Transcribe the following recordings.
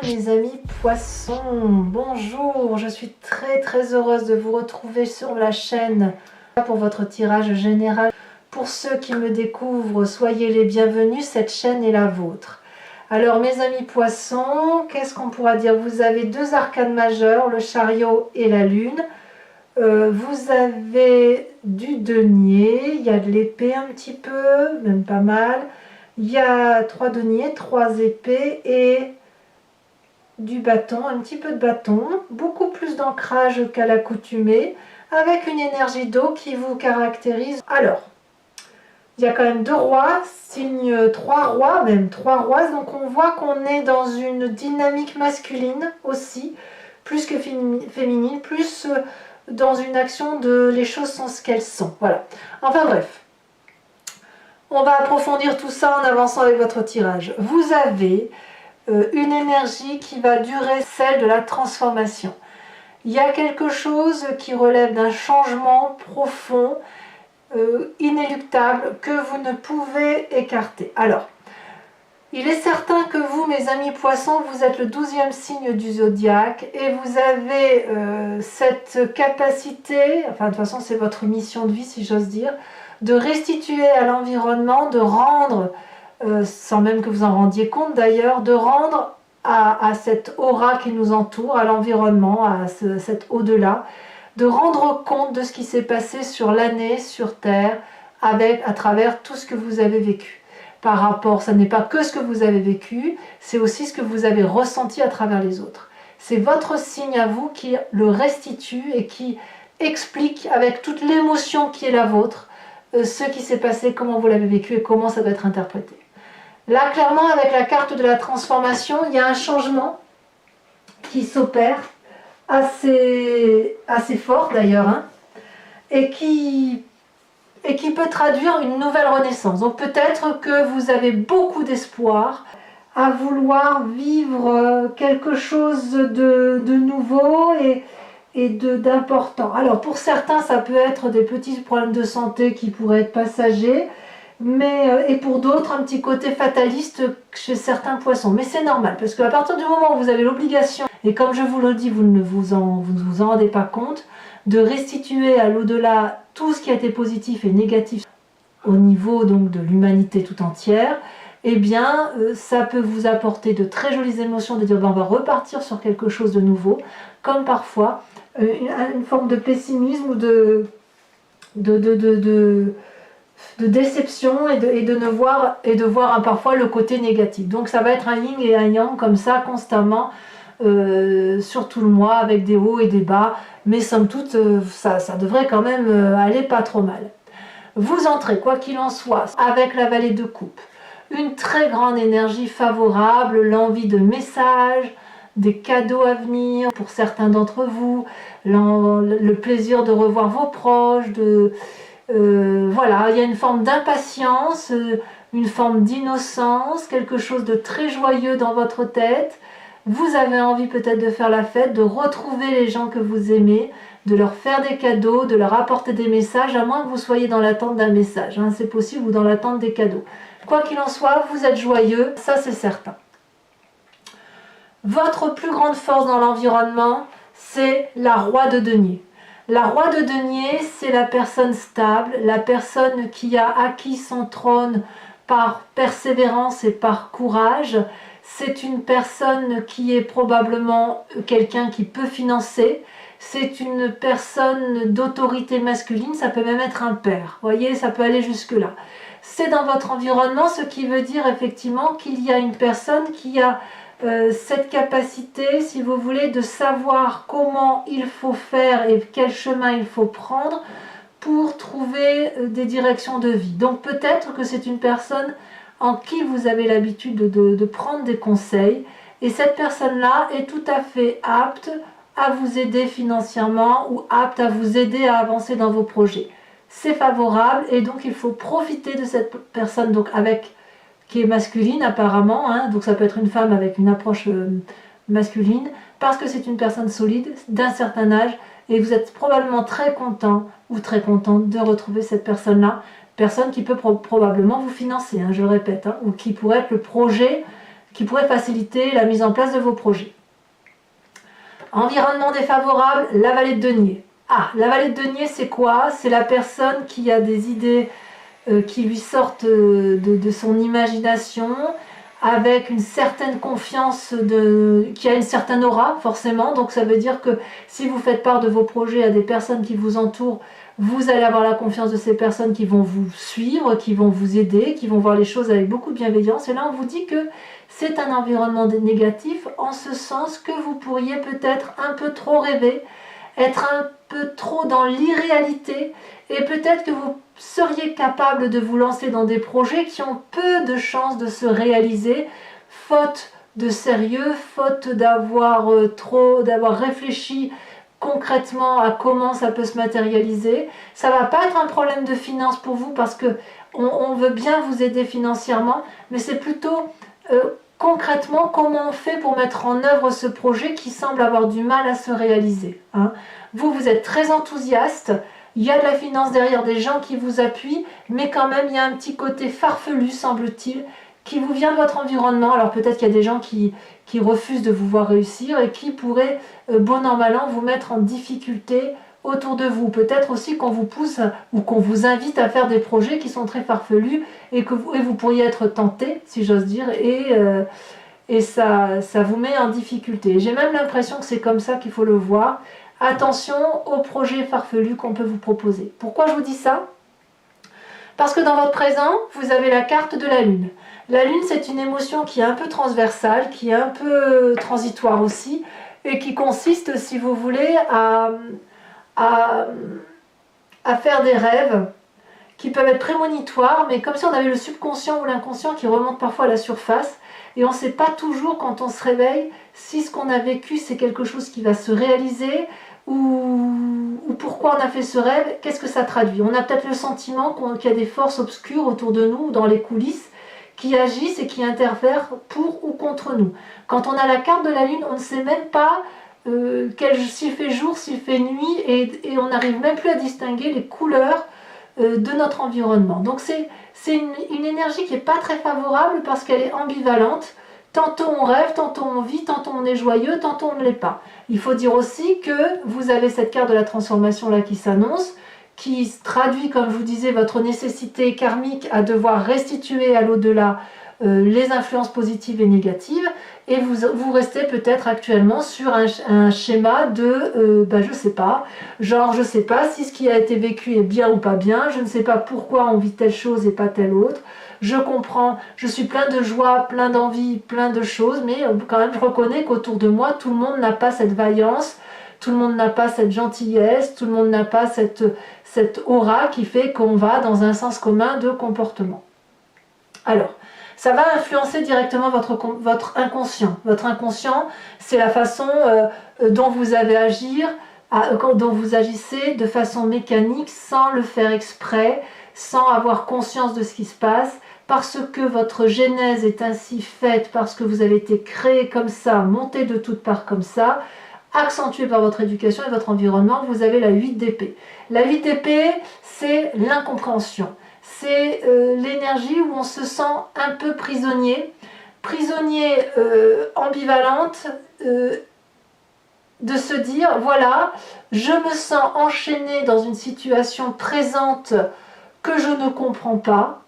mes amis poissons, bonjour, je suis très heureuse de vous retrouver sur la chaîne pour votre tirage général. Pour ceux qui me découvrent, soyez les bienvenus, cette chaîne est la vôtre. Alors mes amis poissons, qu'est-ce qu'on pourra dire? Vous avez deux arcanes majeures, le chariot et la lune. Vous avez du denier, il y a de l'épée un petit peu, même pas mal. Il y a 3 deniers, 3 épées et du bâton, un petit peu de bâton, beaucoup plus d'ancrage qu'à l'accoutumée, avec une énergie d'eau qui vous caractérise. Alors, il y a quand même 2 rois, signe 3 rois, même 3 rois, donc on voit qu'on est dans une dynamique masculine aussi, plus que féminine, plus dans une action de les choses sont ce qu'elles sont. Voilà. Enfin bref. On va approfondir tout ça en avançant avec votre tirage. Vous avez une énergie qui va durer, celle de la transformation. Il y a quelque chose qui relève d'un changement profond, inéluctable, que vous ne pouvez écarter. Alors, il est certain que vous, mes amis poissons, vous êtes le 12e signe du zodiaque et vous avez cette capacité, enfin de toute façon c'est votre mission de vie si j'ose dire, de restituer à l'environnement, de rendre, sans même que vous en rendiez compte d'ailleurs, de rendre à cette aura qui nous entoure, à l'environnement, à cet au-delà, de rendre compte de ce qui s'est passé sur l'année, sur Terre, à travers tout ce que vous avez vécu. Par rapport, ça n'est pas que ce que vous avez vécu, c'est aussi ce que vous avez ressenti à travers les autres. C'est votre signe à vous qui le restitue et qui explique avec toute l'émotion qui est la vôtre, ce qui s'est passé, comment vous l'avez vécu et comment ça doit être interprété. Là, clairement, avec la carte de la transformation, il y a un changement qui s'opère, assez fort d'ailleurs, hein, et qui peut traduire une nouvelle renaissance. Donc peut-être que vous avez beaucoup d'espoir à vouloir vivre quelque chose de nouveau et d'important. Alors pour certains, ça peut être des petits problèmes de santé qui pourraient être passagers, et pour d'autres, un petit côté fataliste chez certains poissons. Mais c'est normal, parce qu'à partir du moment où vous avez l'obligation, et comme je vous le dis, vous ne vous en rendez pas compte, de restituer à l'au-delà tout ce qui a été positif et négatif au niveau donc de l'humanité tout entière, eh bien ça peut vous apporter de très jolies émotions, de dire ben, on va repartir sur quelque chose de nouveau, comme parfois une forme de pessimisme ou de déception et de voir parfois le côté négatif. Donc ça va être un yin et un yang comme ça constamment sur tout le mois avec des hauts et des bas, mais somme toute ça devrait quand même aller pas trop mal. Vous entrez quoi qu'il en soit avec la vallée de coupe, une très grande énergie favorable, l'envie de messages, des cadeaux à venir pour certains d'entre vous, le plaisir de revoir vos proches, voilà, il y a une forme d'impatience, une forme d'innocence, quelque chose de très joyeux dans votre tête. Vous avez envie peut-être de faire la fête, de retrouver les gens que vous aimez, de leur faire des cadeaux, de leur apporter des messages, à moins que vous soyez dans l'attente d'un message, hein, c'est possible, ou dans l'attente des cadeaux. Quoi qu'il en soit, vous êtes joyeux, ça c'est certain. Votre plus grande force dans l'environnement, c'est la roi de denier. La roi de denier, c'est la personne stable, la personne qui a acquis son trône par persévérance et par courage. C'est une personne qui est probablement quelqu'un qui peut financer. C'est une personne d'autorité masculine, ça peut même être un père. Vous voyez, ça peut aller jusque-là. C'est dans votre environnement, ce qui veut dire effectivement qu'il y a une personne qui a cette capacité, si vous voulez, de savoir comment il faut faire et quel chemin il faut prendre pour trouver des directions de vie. Donc peut-être que c'est une personne en qui vous avez l'habitude de prendre des conseils, et cette personne-là est tout à fait apte à vous aider financièrement ou apte à vous aider à avancer dans vos projets. C'est favorable et donc il faut profiter de cette personne donc qui est masculine apparemment, hein, donc ça peut être une femme avec une approche masculine, parce que c'est une personne solide, d'un certain âge, et vous êtes probablement très content ou très contente de retrouver cette personne-là, personne qui peut probablement vous financer, hein, je le répète, hein, ou qui pourrait être le projet qui pourrait faciliter la mise en place de vos projets. Environnement défavorable, la vallée de denier. Ah, la vallée de denier, c'est quoi? C'est la personne qui a des idées qui lui sortent de son imagination, avec une certaine confiance, qui a une certaine aura forcément. Donc ça veut dire que si vous faites part de vos projets à des personnes qui vous entourent, vous allez avoir la confiance de ces personnes qui vont vous suivre, qui vont vous aider, qui vont voir les choses avec beaucoup de bienveillance. Et là on vous dit que c'est un environnement négatif, en ce sens que vous pourriez peut-être un peu trop rêver, être un peu trop dans l'irréalité, et peut-être que vous seriez capable de vous lancer dans des projets qui ont peu de chances de se réaliser, faute de sérieux, faute d'avoir réfléchi concrètement à comment ça peut se matérialiser. Ça va pas être un problème de finance pour vous, parce que on veut bien vous aider financièrement, mais c'est plutôt concrètement comment on fait pour mettre en œuvre ce projet qui semble avoir du mal à se réaliser, hein. Vous êtes très enthousiaste, il y a de la finance derrière, des gens qui vous appuient, mais quand même il y a un petit côté farfelu, semble-t-il, qui vous vient de votre environnement. Alors peut-être qu'il y a des gens qui refusent de vous voir réussir et qui pourraient, bon an mal an, vous mettre en difficulté autour de vous. Peut-être aussi qu'on vous pousse ou qu'on vous invite à faire des projets qui sont très farfelus et que vous pourriez être tenté, si j'ose dire, et ça vous met en difficulté. J'ai même l'impression que c'est comme ça qu'il faut le voir. Attention aux projets farfelus qu'on peut vous proposer. Pourquoi je vous dis ça? Parce que dans votre présent, vous avez la carte de la Lune. La Lune, c'est une émotion qui est un peu transversale, qui est un peu transitoire aussi, et qui consiste, si vous voulez, à faire des rêves qui peuvent être prémonitoires, mais comme si on avait le subconscient ou l'inconscient qui remonte parfois à la surface, et on ne sait pas toujours quand on se réveille si ce qu'on a vécu c'est quelque chose qui va se réaliser, ou pourquoi on a fait ce rêve, qu'est-ce que ça traduit. On a peut-être le sentiment qu'il y a des forces obscures autour de nous, dans les coulisses, qui agissent et qui interfèrent pour ou contre nous. Quand on a la carte de la Lune, on ne sait même pas s'il fait jour, s'il fait nuit, et on n'arrive même plus à distinguer les couleurs de notre environnement. Donc c'est une énergie qui n'est pas très favorable, parce qu'elle est ambivalente. Tantôt on rêve, tantôt on vit, tantôt on est joyeux, tantôt on ne l'est pas. Il faut dire aussi que vous avez cette carte de la transformation là qui s'annonce, qui traduit, comme je vous disais, votre nécessité karmique à devoir restituer à l'au-delà les influences positives et négatives, et vous restez peut-être actuellement sur un schéma de, je sais pas, genre je sais pas si ce qui a été vécu est bien ou pas bien, je ne sais pas pourquoi on vit telle chose et pas telle autre, je comprends, je suis plein de joie, plein d'envie, plein de choses, mais quand même je reconnais qu'autour de moi, tout le monde n'a pas cette vaillance, tout le monde n'a pas cette gentillesse, tout le monde n'a pas cette aura qui fait qu'on va dans un sens commun de comportement. Alors, ça va influencer directement votre inconscient. Votre inconscient, c'est la façon dont vous avez agir, dont vous agissez de façon mécanique, sans le faire exprès, sans avoir conscience de ce qui se passe, parce que votre genèse est ainsi faite, parce que vous avez été créé comme ça, monté de toutes parts comme ça, accentué par votre éducation et votre environnement. Vous avez la 8 d'épée. La 8 d'épée, c'est l'incompréhension. C'est l'énergie où on se sent un peu prisonnier, ambivalente, de se dire, voilà, je me sens enchaînée dans une situation présente que je ne comprends pas,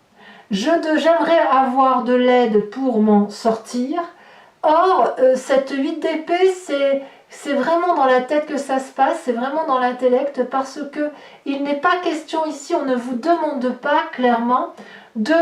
j'aimerais avoir de l'aide pour m'en sortir. Or, cette 8 d'épée, c'est vraiment dans la tête que ça se passe, c'est vraiment dans l'intellect, parce que il n'est pas question ici, on ne vous demande pas clairement de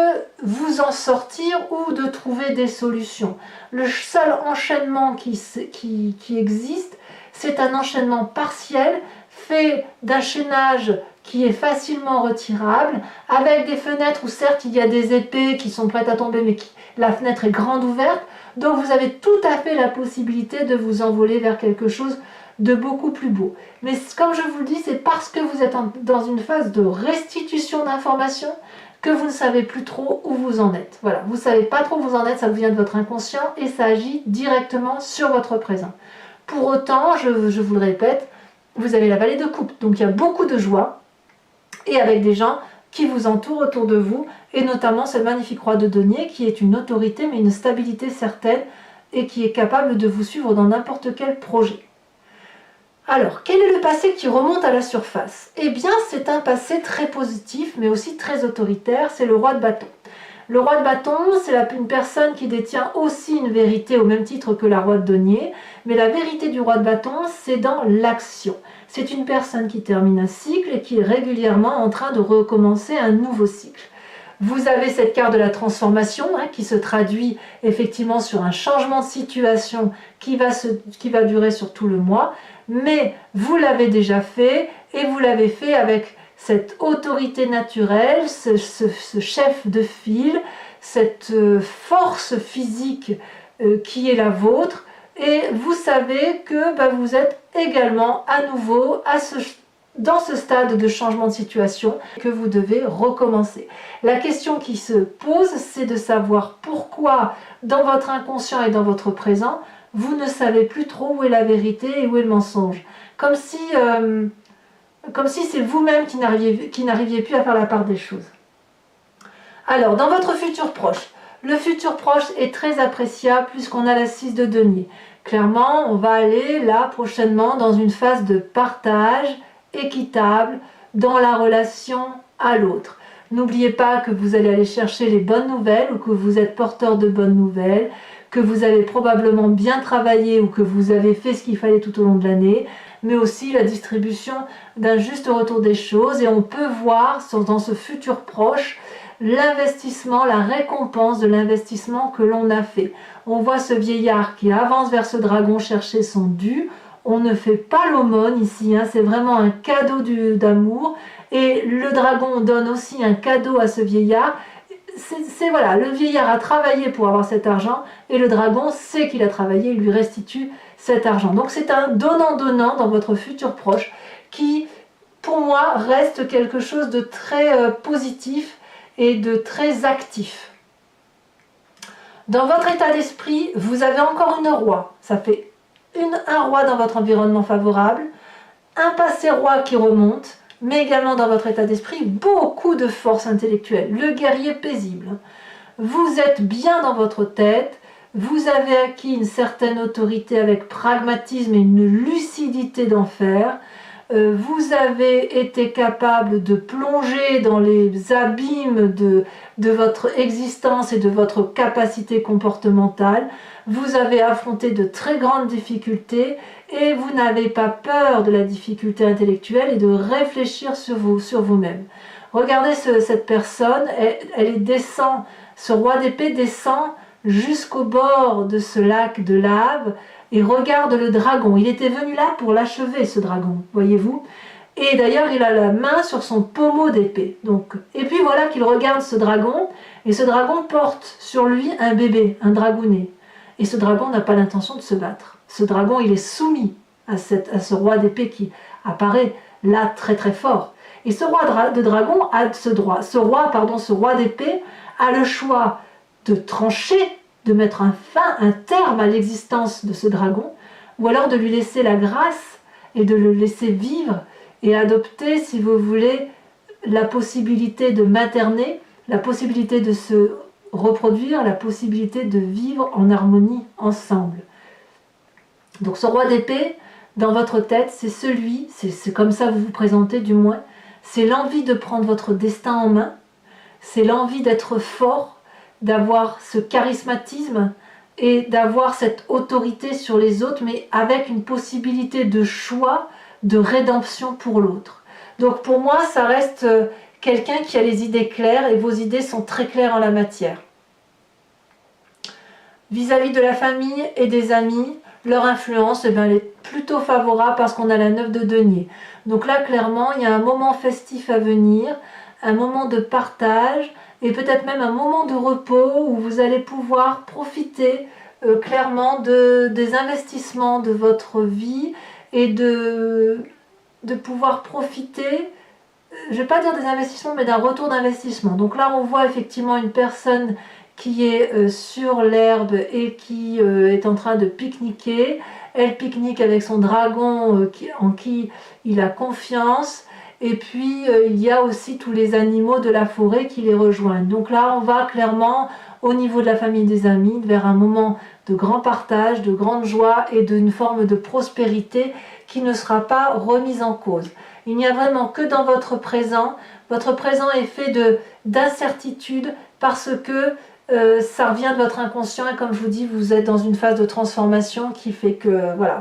vous en sortir ou de trouver des solutions. Le seul enchaînement qui existe, c'est un enchaînement partiel, fait d'un chaînage qui est facilement retirable, avec des fenêtres où certes il y a des épées qui sont prêtes à tomber, mais la fenêtre est grande ouverte, donc vous avez tout à fait la possibilité de vous envoler vers quelque chose de beaucoup plus beau. Mais comme je vous le dis, c'est parce que vous êtes dans une phase de restitution d'informations que vous ne savez plus trop où vous en êtes. Voilà, vous ne savez pas trop où vous en êtes, ça vient de votre inconscient et ça agit directement sur votre présent. Pour autant, je vous le répète, vous avez la vallée de coupe, donc il y a beaucoup de joie, et avec des gens qui vous entourent autour de vous, et notamment cette magnifique roi de denier qui est une autorité mais une stabilité certaine et qui est capable de vous suivre dans n'importe quel projet. Alors, quel est le passé qui remonte à la surface? Eh bien, c'est un passé très positif mais aussi très autoritaire, c'est le roi de bâton. Le roi de bâton, c'est une personne qui détient aussi une vérité au même titre que la roi de denier, mais la vérité du roi de bâton, c'est dans l'action. C'est une personne qui termine un cycle et qui est régulièrement en train de recommencer un nouveau cycle. Vous avez cette carte de la transformation qui se traduit effectivement sur un changement de situation qui va durer sur tout le mois, mais vous l'avez déjà fait et vous l'avez fait avec cette autorité naturelle, ce chef de file, cette force physique qui est la vôtre, et vous savez que vous êtes également à nouveau dans ce stade de changement de situation que vous devez recommencer. La question qui se pose, c'est de savoir pourquoi dans votre inconscient et dans votre présent, vous ne savez plus trop où est la vérité et où est le mensonge. Comme si c'est vous-même qui n'arriviez plus à faire la part des choses. Alors, dans votre futur proche, le futur proche est très appréciable puisqu'on a la 6 de denier. Clairement, on va aller là prochainement dans une phase de partage équitable dans la relation à l'autre. N'oubliez pas que vous allez aller chercher les bonnes nouvelles ou que vous êtes porteur de bonnes nouvelles, que vous avez probablement bien travaillé ou que vous avez fait ce qu'il fallait tout au long de l'année, mais aussi la distribution d'un juste retour des choses. Et on peut voir dans ce futur proche l'investissement, la récompense de l'investissement que l'on a fait. On voit ce vieillard qui avance vers ce dragon chercher son dû. On ne fait pas l'aumône ici, c'est vraiment un cadeau d'amour. Et le dragon donne aussi un cadeau à ce vieillard. Voilà, le vieillard a travaillé pour avoir cet argent et le dragon sait qu'il a travaillé, il lui restitue cet argent. Donc c'est un donnant-donnant dans votre futur proche qui, pour moi, reste quelque chose de très positif et de très actif. Dans votre état d'esprit, vous avez encore une roi. Ça fait un roi dans votre environnement favorable, un passé roi qui remonte, mais également dans votre état d'esprit, beaucoup de force intellectuelle, le guerrier paisible. Vous êtes bien dans votre tête, vous avez acquis une certaine autorité avec pragmatisme et une lucidité d'enfer. Vous avez été capable de plonger dans les abîmes de votre existence et de votre capacité comportementale. Vous avez affronté de très grandes difficultés et vous n'avez pas peur de la difficulté intellectuelle et de réfléchir sur vous-même. Regardez cette personne, elle descend, ce roi d'épée descend jusqu'au bord de ce lac de lave et regarde le dragon. Il était venu là pour l'achever, ce dragon, voyez-vous. Et d'ailleurs, il a la main sur son pommeau d'épée. Et puis voilà qu'il regarde ce dragon, et ce dragon porte sur lui un bébé, un dragounet. Et ce dragon n'a pas l'intention de se battre. Ce dragon, il est soumis à ce roi d'épée qui apparaît là très très fort. Et ce roi de dragon a ce roi d'épée a le choix de trancher, de mettre un terme à l'existence de ce dragon, ou alors de lui laisser la grâce et de le laisser vivre et adopter, si vous voulez, la possibilité de materner, la possibilité de se reproduire, la possibilité de vivre en harmonie ensemble. Donc ce roi d'épée, dans votre tête, c'est comme ça que vous vous présentez du moins, c'est l'envie de prendre votre destin en main, c'est l'envie d'être fort, d'avoir ce charismatisme et d'avoir cette autorité sur les autres, mais avec une possibilité de choix, de rédemption pour l'autre. Donc pour moi, ça reste quelqu'un qui a les idées claires et vos idées sont très claires en la matière. Vis-à-vis de la famille et des amis, leur influence elle est plutôt favorable parce qu'on a la 9 de denier. Donc là, clairement, il y a un moment festif à venir, un moment de partage, et peut-être même un moment de repos où vous allez pouvoir profiter clairement des investissements de votre vie et de pouvoir profiter, je ne vais pas dire des investissements, mais d'un retour d'investissement. Donc là, on voit effectivement une personne qui est sur l'herbe et qui est en train de pique-niquer. Elle pique-nique avec son dragon en qui il a confiance. Et puis il y a aussi tous les animaux de la forêt qui les rejoignent. Donc là on va clairement au niveau de la famille et des amis vers un moment de grand partage, de grande joie et d'une forme de prospérité qui ne sera pas remise en cause. Il n'y a vraiment que dans votre présent est fait d'incertitude parce que ça revient de votre inconscient et comme je vous dis, vous êtes dans une phase de transformation qui fait que, voilà.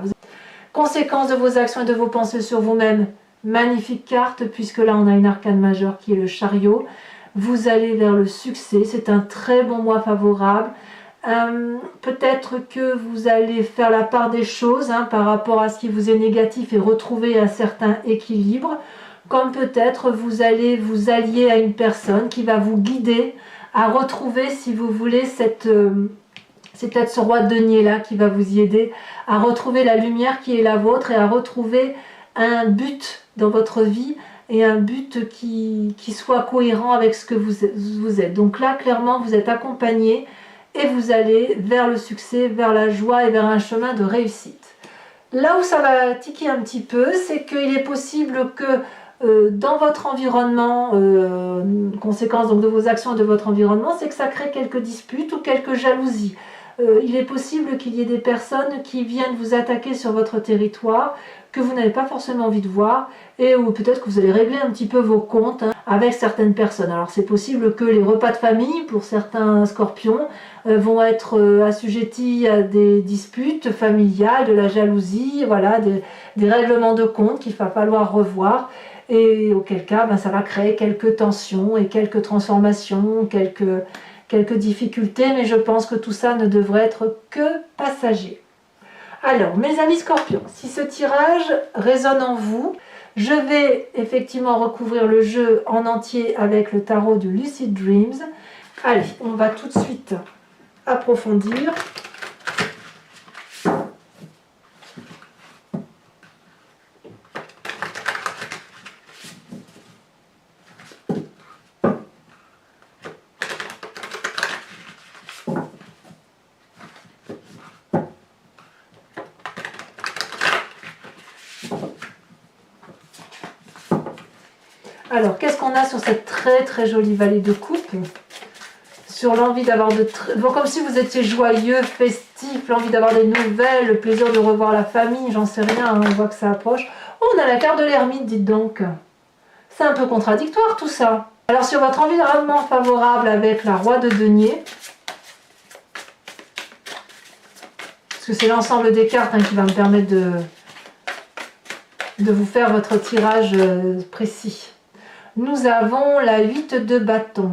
Conséquence de vos actions et de vos pensées sur vous-même, magnifique carte, puisque là on a une arcane majeure qui est le chariot. Vous allez vers le succès, c'est un très bon mois favorable. Peut-être que vous allez faire la part des choses par rapport à ce qui vous est négatif et retrouver un certain équilibre. Comme peut-être vous allez vous allier à une personne qui va vous guider à retrouver, si vous voulez, c'est peut-être ce roi de denier là qui va vous y aider à retrouver la lumière qui est la vôtre et à retrouver un but dans votre vie et un but qui soit cohérent avec ce que vous êtes. Donc là, clairement, vous êtes accompagné et vous allez vers le succès, vers la joie et vers un chemin de réussite. Là où ça va tiquer un petit peu, c'est qu'il est possible que dans votre environnement, conséquence donc de vos actions et de votre environnement, c'est que ça crée quelques disputes ou quelques jalousies. Il est possible qu'il y ait des personnes qui viennent vous attaquer sur votre territoire que vous n'avez pas forcément envie de voir et ou peut-être que vous allez régler un petit peu vos comptes avec certaines personnes. Alors c'est possible que les repas de famille pour certains scorpions vont être assujettis à des disputes familiales, de la jalousie, voilà, des règlements de compte qu'il va falloir revoir et auquel cas ça va créer quelques tensions et quelques transformations, quelques difficultés, mais je pense que tout ça ne devrait être que passager. Alors, mes amis scorpions, si ce tirage résonne en vous, je vais effectivement recouvrir le jeu en entier avec le tarot de Lucid Dreams. Allez, on va tout de suite approfondir. Alors, qu'est-ce qu'on a sur cette très très jolie vallée de coupe? Sur l'envie d'avoir bon, comme si vous étiez joyeux, festif, l'envie d'avoir des nouvelles, le plaisir de revoir la famille, j'en sais rien, on voit que ça approche. Oh, on a la carte de l'ermite, dites donc. C'est un peu contradictoire tout ça. Alors, sur votre environnement favorable avec la roi de denier, parce que c'est l'ensemble des cartes qui va me permettre de vous faire votre tirage précis. Nous avons la 8 de bâton.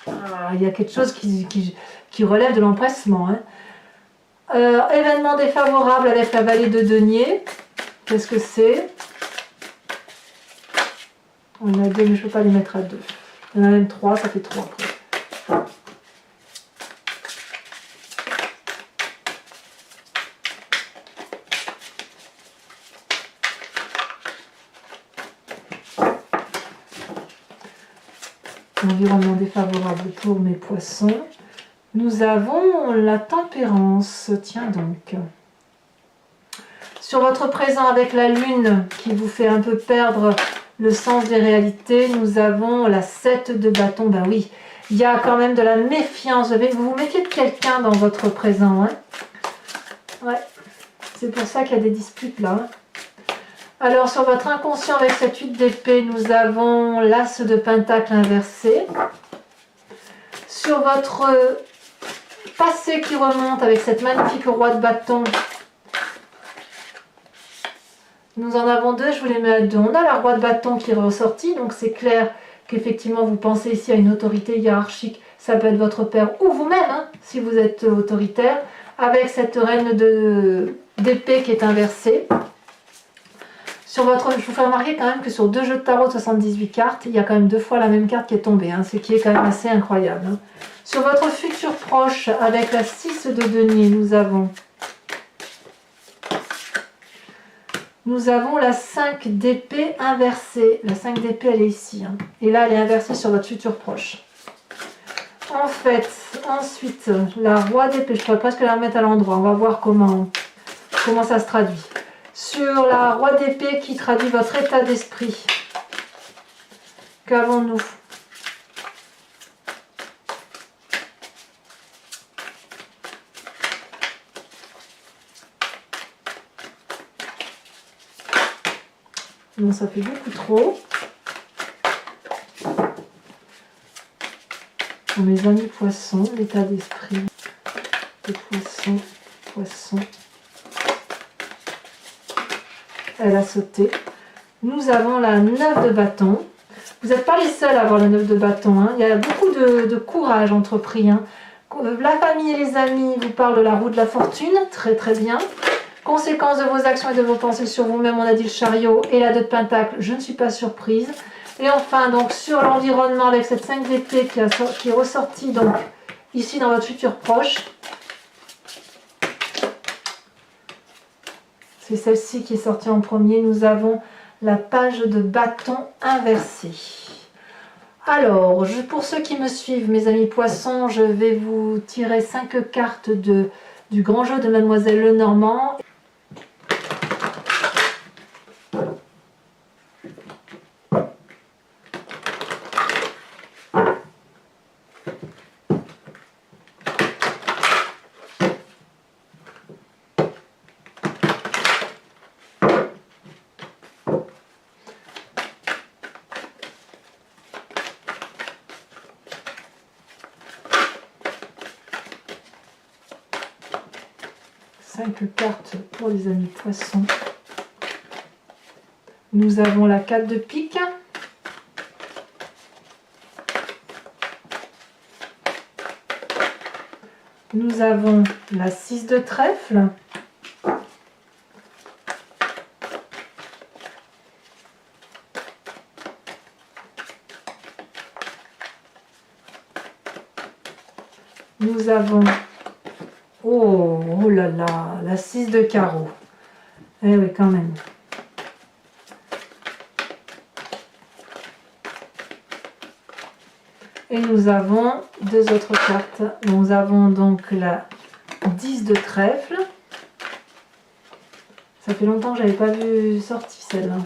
Ah, il y a quelque chose qui relève de l'empressement. Événement défavorable avec la vallée de denier. Qu'est-ce que c'est? On a 2, mais je ne peux pas les mettre à 2. Il y en a même 3, ça fait 3 après. Environnement défavorable pour mes poissons. Nous avons la tempérance, tiens donc. Sur votre présent avec la lune qui vous fait un peu perdre le sens des réalités, nous avons la 7 de bâton. Ben oui, il y a quand même de la méfiance. Vous vous méfiez de quelqu'un dans votre présent. Ouais, c'est pour ça qu'il y a des disputes là. Alors sur votre inconscient avec cette 8 d'épée, nous avons l'as de pentacle inversé. Sur votre passé qui remonte avec cette magnifique roi de bâton, nous en avons 2, je vous les mets à 2. On a la roi de bâton qui est ressortie, donc c'est clair qu'effectivement vous pensez ici à une autorité hiérarchique, ça peut être votre père ou vous-même, si vous êtes autoritaire, avec cette reine d'épée qui est inversée. Je vous fais remarquer quand même que sur 2 jeux de tarot de 78 cartes, il y a quand même 2 fois la même carte qui est tombée, ce qui est quand même assez incroyable. Sur votre futur proche, avec la 6 de denier, nous avons la 5 d'épée inversée. La 5 d'épée, elle est ici. Et là, elle est inversée sur votre futur proche. En fait, ensuite, la roi d'épée, je pourrais presque la remettre à l'endroit. On va voir comment ça se traduit. Sur la roi d'épée qui traduit votre état d'esprit, Qu'avons-nous? Non, ça fait beaucoup trop. Pour mes amis poissons, l'état d'esprit de poisson. Elle a sauté. Nous avons la 9 de bâton. Vous n'êtes pas les seuls à avoir la 9 de bâton. Hein. Il y a beaucoup de courage entrepris. Hein. La famille et les amis vous parlent de la roue de la fortune. Très très bien. Conséquences de vos actions et de vos pensées sur vous-même, on a dit le chariot et la 2 de pentacle, je ne suis pas surprise. Et enfin, donc sur l'environnement avec cette 5 d'épée qui est ressortie donc ici dans votre futur proche. C'est celle-ci qui est sortie en premier. Nous avons la page de bâton inversée. Alors, pour ceux qui me suivent, mes amis poissons, je vais vous tirer 5 cartes du grand jeu de Mademoiselle Lenormand. Cartes pour les amis poissons. Nous avons la 4 de pique. Nous avons la 6 de trèfle. Nous avons oh là là, la 6 de carreau. Eh oui, quand même. Et nous avons 2 autres cartes. Nous avons donc la 10 de trèfle. Ça fait longtemps que je n'avais pas vu sortir celle-là.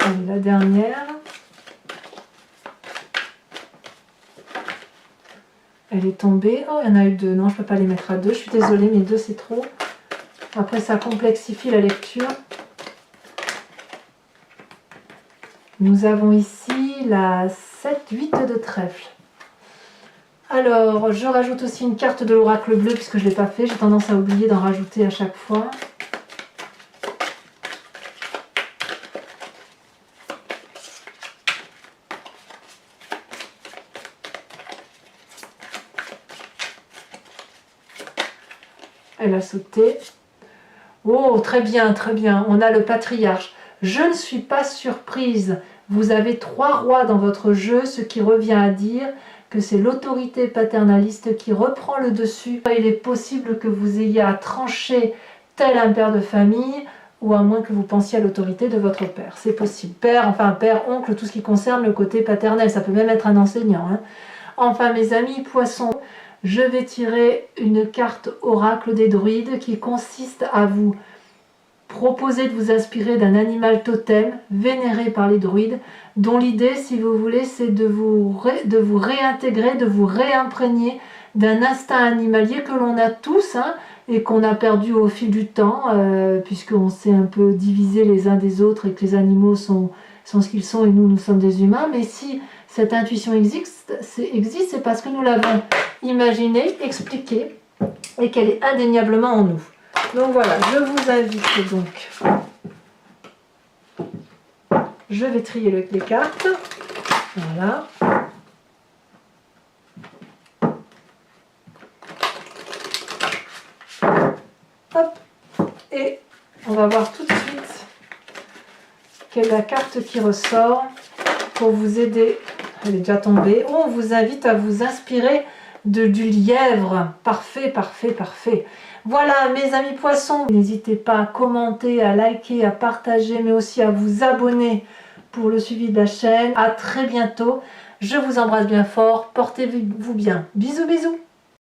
Et la dernière. Elle est tombée. Oh, il y en a eu 2. Non, je ne peux pas les mettre à 2. Je suis désolée, mais 2 c'est trop. Après, ça complexifie la lecture. Nous avons ici la 7-8 de trèfle. Alors, je rajoute aussi une carte de l'oracle bleu, puisque je ne l'ai pas fait. J'ai tendance à oublier d'en rajouter à chaque fois. Elle a sauté. Oh, très bien, très bien. On a le patriarche. Je ne suis pas surprise. Vous avez 3 rois dans votre jeu, ce qui revient à dire que c'est l'autorité paternaliste qui reprend le dessus. Il est possible que vous ayez à trancher tel un père de famille, ou à moins que vous pensiez à l'autorité de votre père. C'est possible. Père, enfin père, oncle, tout ce qui concerne le côté paternel. Ça peut même être un enseignant. Hein. Enfin, mes amis poissons, je vais tirer une carte oracle des druides qui consiste à vous proposer de vous inspirer d'un animal totem vénéré par les druides, dont l'idée, si vous voulez, c'est de vous réintégrer, de vous réimprégner d'un instinct animalier que l'on a tous, hein, et qu'on a perdu au fil du temps, puisqu'on s'est un peu divisé les uns des autres et que les animaux sont ce qu'ils sont et nous sommes des humains. Mais si cette intuition existe, c'est parce que nous l'avons imaginée, expliquée, et qu'elle est indéniablement en nous. Donc voilà, je vous invite donc. Je vais trier les cartes. Voilà. Hop. Et on va voir tout de suite quelle est la carte qui ressort pour vous aider. Elle est déjà tombée. Oh, on vous invite à vous inspirer du lièvre. Parfait, parfait, parfait. Voilà, mes amis poissons, n'hésitez pas à commenter, à liker, à partager, mais aussi à vous abonner pour le suivi de la chaîne. À très bientôt. Je vous embrasse bien fort. Portez-vous bien. Bisous, bisous.